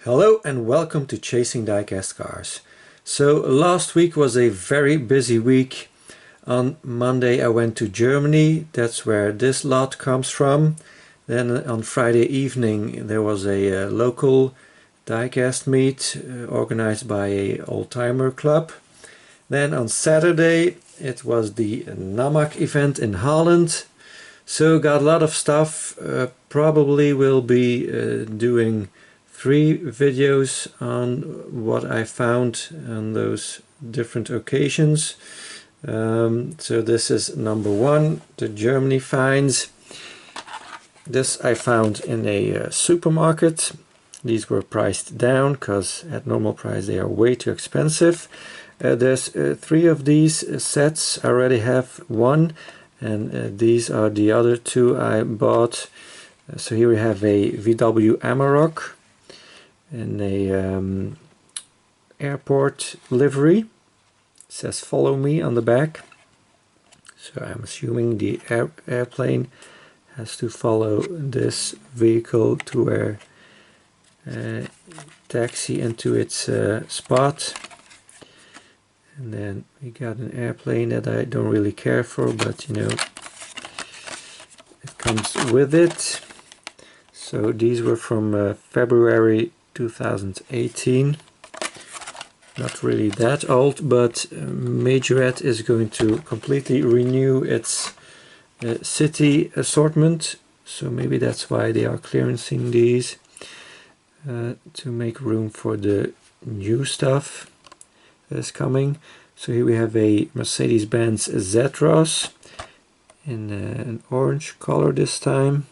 Hello and welcome to Chasing Diecast Cars. So last week was a very busy week. On Monday I went to Germany, that's where this lot comes from. Then on Friday evening there was a local diecast meet organized by a old-timer club. Then on Saturday it was the NAMAC event in Holland. So got a lot of stuff. Probably will be doing 3 videos on what I found on those different occasions. So this is number 1, the Germany finds. This I found in a supermarket. These were priced down because at normal price they are way too expensive. There's 3 of these sets. I already have 1, and these are the other 2 I bought. So here we have a VW Amarok in a airport livery. It says "Follow me" on the back. So I'm assuming the airplane has to follow this vehicle to where taxi into its spot. And then we got an airplane that I don't really care for, but you know, it comes with it. So these were from February 2018. Not really that old, but Majorette is going to completely renew its city assortment. So maybe that's why they are clearancing these to make room for the new stuff that's coming. So here we have a Mercedes-Benz Z-Cross in an orange color this time,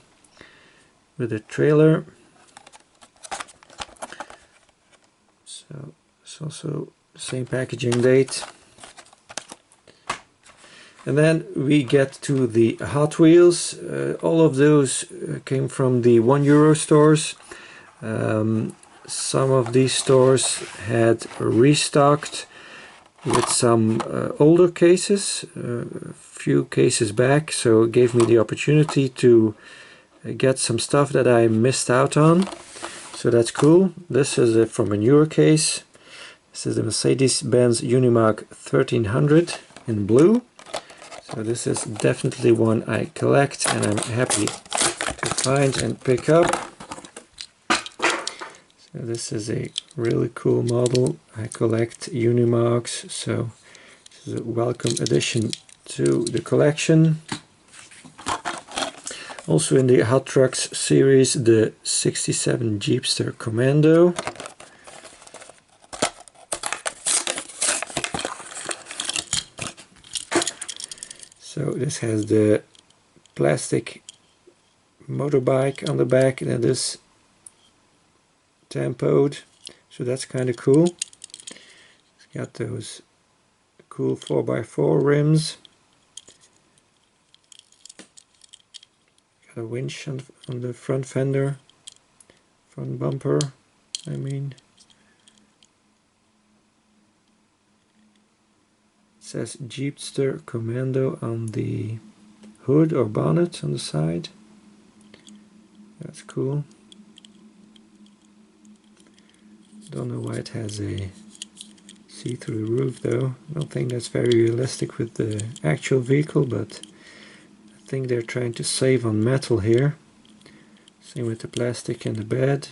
with a trailer. So it's also the same packaging date. And then we get to the Hot Wheels. All of those came from the €1 stores. Some of these stores had restocked with some older cases, a few cases back, so it gave me the opportunity to get some stuff that I missed out on. So that's cool. This is from a newer case. This is the Mercedes-Benz Unimog 1300 in blue. So this is definitely one I collect and I'm happy to find and pick up. So this is a really cool model. I collect Unimogs, so this is a welcome addition to the collection. Also in the Hot Trucks series, the 67 Jeepster Commando. So this has the plastic motorbike on the back and it is tampoed, so that's kind of cool. It's got those cool 4x4 rims. Got a winch on the front fender, front bumper, I mean. It says Jeepster Commando on the hood or bonnet on the side. That's cool. Don't know why it has a see-through roof though. I don't think that's very realistic with the actual vehicle, but I think they're trying to save on metal here. Same with the plastic in the bed.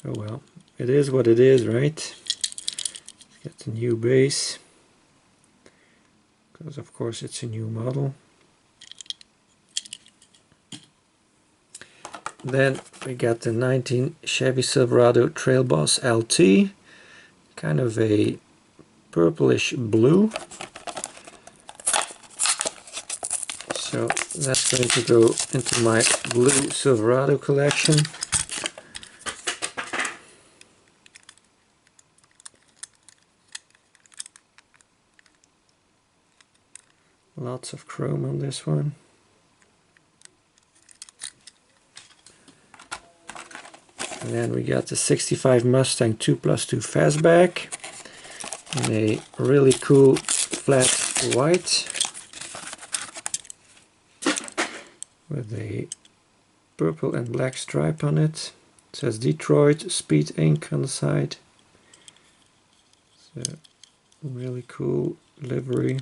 Oh well, it is what it is, right? Let's get the new base, because of course it's a new model. Then we got the 19 Chevy Silverado Trail Boss LT, kind of a purplish blue. So that's going to go into my blue Silverado collection. Lots of chrome on this one. And then we got the 65 Mustang 2+2 Fastback in a really cool flat white with a purple and black stripe on it. It says Detroit Speed Inc. on the side. So really cool livery.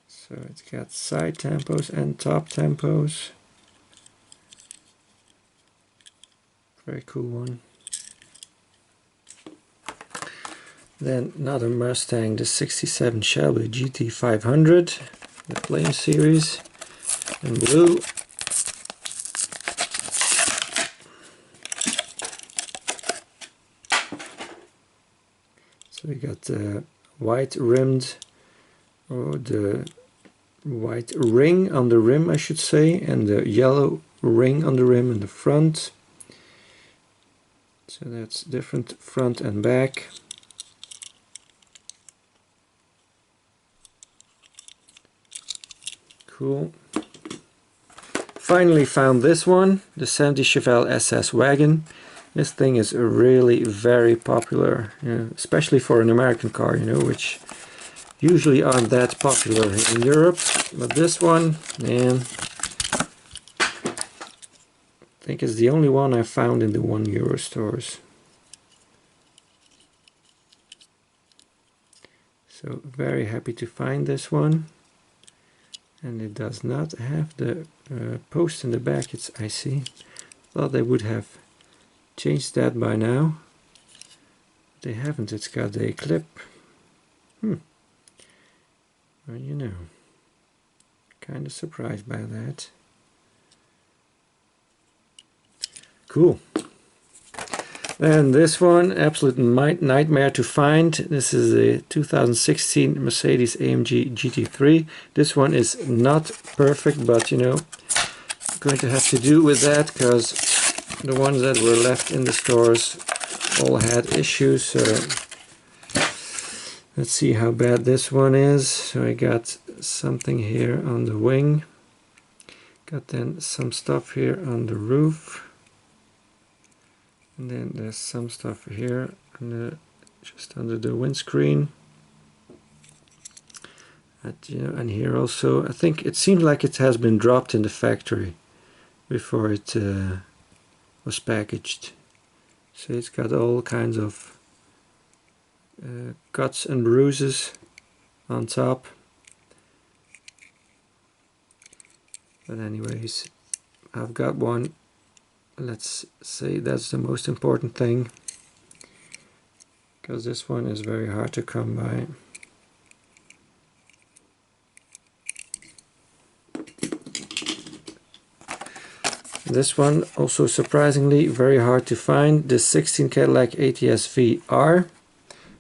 So it's got side tampos and top tampos. Very cool one. Then another Mustang, the 67 Shelby GT500, the Flame Series in blue. So we got the white rimmed, or the white ring on the rim I should say, and the yellow ring on the rim in the front. So that's different front and back. Cool. Finally found this one, the 70 Chevelle SS wagon. This thing is really very popular, especially for an American car, which usually aren't that popular in Europe. But this one, man, I think it's the only one I found in the €1 stores. So very happy to find this one. And it does not have the post in the back. I see. Thought they would have changed that by now. They haven't. It's got a clip. Well, kind of surprised by that. Cool. And this one, absolute nightmare to find. This is a 2016 Mercedes AMG GT3. This one is not perfect, but I'm going to have to do with that because the ones that were left in the stores all had issues. So let's see how bad this one is. So I got something here on the wing. Got then some stuff here on the roof. And then there's some stuff here, just under the windscreen. And here also, I think it seems like it has been dropped in the factory before it was packaged. So it's got all kinds of cuts and bruises on top. But anyways, I've got one. Let's say that's the most important thing, because this one is very hard to come by. This one also surprisingly very hard to find, the 16 Cadillac ATS VR.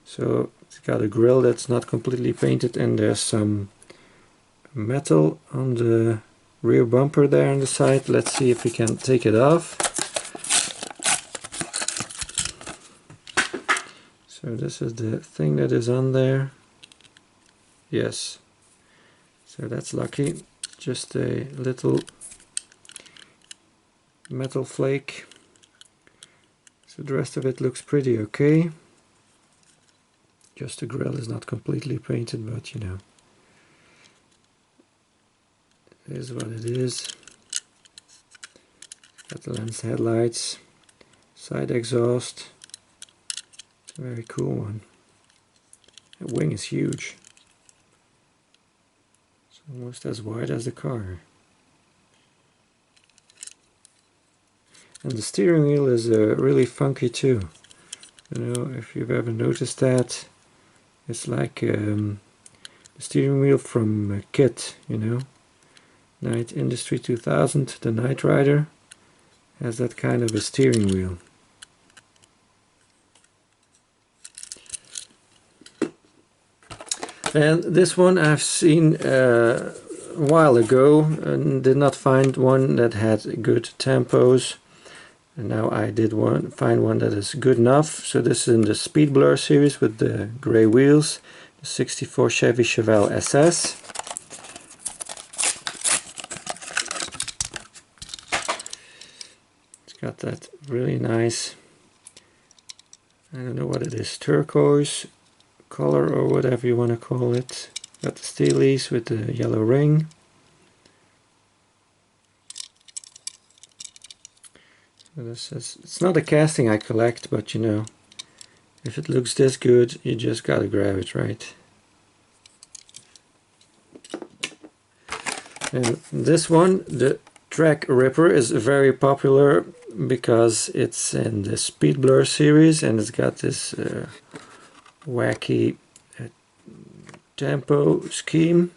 So it's got a grille that's not completely painted, and there's some metal on the rear bumper there on the side. Let's see if we can take it off. So this is the thing that is on there. Yes. So that's lucky. Just a little metal flake. So the rest of it looks pretty okay. Just the grille is not completely painted, but it is what it is. Got the lens headlights, side exhaust. It's a very cool one. The wing is huge. It's almost as wide as the car. And the steering wheel is really funky too. If you've ever noticed that, it's like the steering wheel from KIT, Night Industry 2000, the Knight Rider, has that kind of a steering wheel. And this one I've seen a while ago and did not find one that had good tampos. And now I did find one that is good enough. So this is in the Speed Blur series with the gray wheels, the 64 Chevy Chevelle SS. It's got that really nice, I don't know what it is, turquoise color or whatever you want to call it. Got the steelies with the yellow ring. So this is, it's not a casting I collect, but you know, if it looks this good, you just gotta grab it, right? And this one, the Track Ripper, is very popular because it's in the Speed Blur series and it's got this wacky tempo scheme.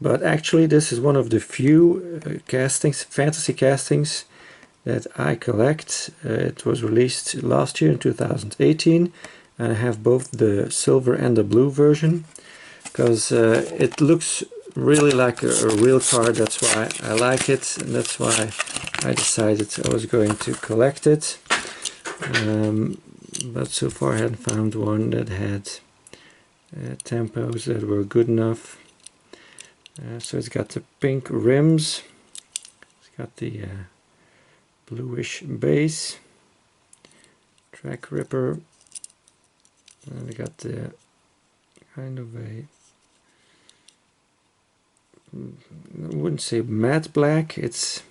But actually this is one of the few castings, fantasy castings, that I collect. It was released last year in 2018 and I have both the silver and the blue version because it looks really like a real card. That's why I like it, and that's why I decided I was going to collect it. But so far I hadn't found one that had tempos that were good enough. So it's got the pink rims, it's got the bluish base, Track Ripper, and we got the kind of a, I wouldn't say matte black, it's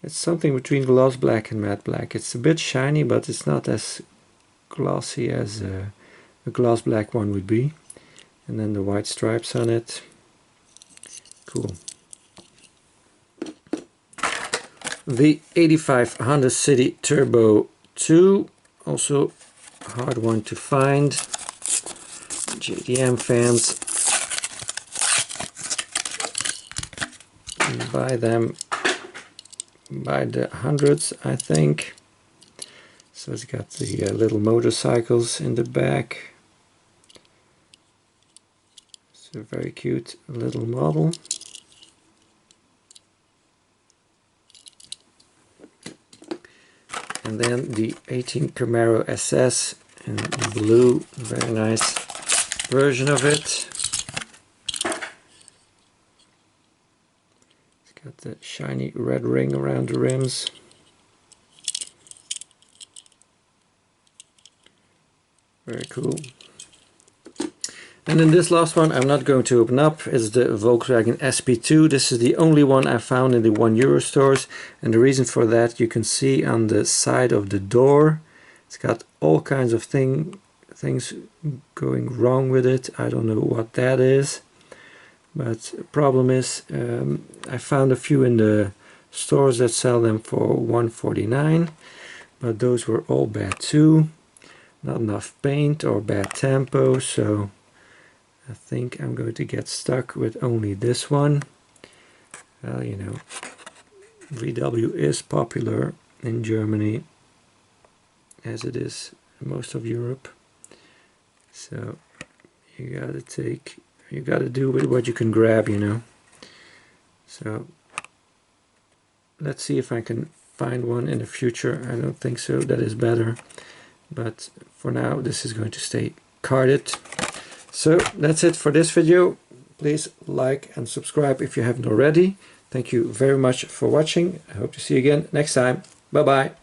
something between gloss black and matte black. It's a bit shiny, but it's not as glossy as a gloss black one would be. And then the white stripes on it. Cool. The 85 Honda City Turbo 2, also a hard one to find. JDM fans buy them by the hundreds, I think. So it's got the little motorcycles in the back. It's a very cute little model. And then the 18 Camaro SS in blue, very nice version of it. Got the shiny red ring around the rims. Very cool. And then this last one I'm not going to open up is the Volkswagen SP2. This is the only one I found in the €1 stores, and the reason for that you can see on the side of the door. It's got all kinds of things going wrong with it. I don't know what that is. But the problem is, I found a few in the stores that sell them for $149, but those were all bad too. Not enough paint or bad tempo, so I think I'm going to get stuck with only this one. Well, you know, VW is popular in Germany, as it is in most of Europe. So you gotta do with what you can grab, you know. So let's see if I can find one in the future. I don't think so, that is better. But for now this is going to stay carded. So that's it for this video. Please like and subscribe if you haven't already. Thank you very much for watching. I hope to see you again next time. Bye bye.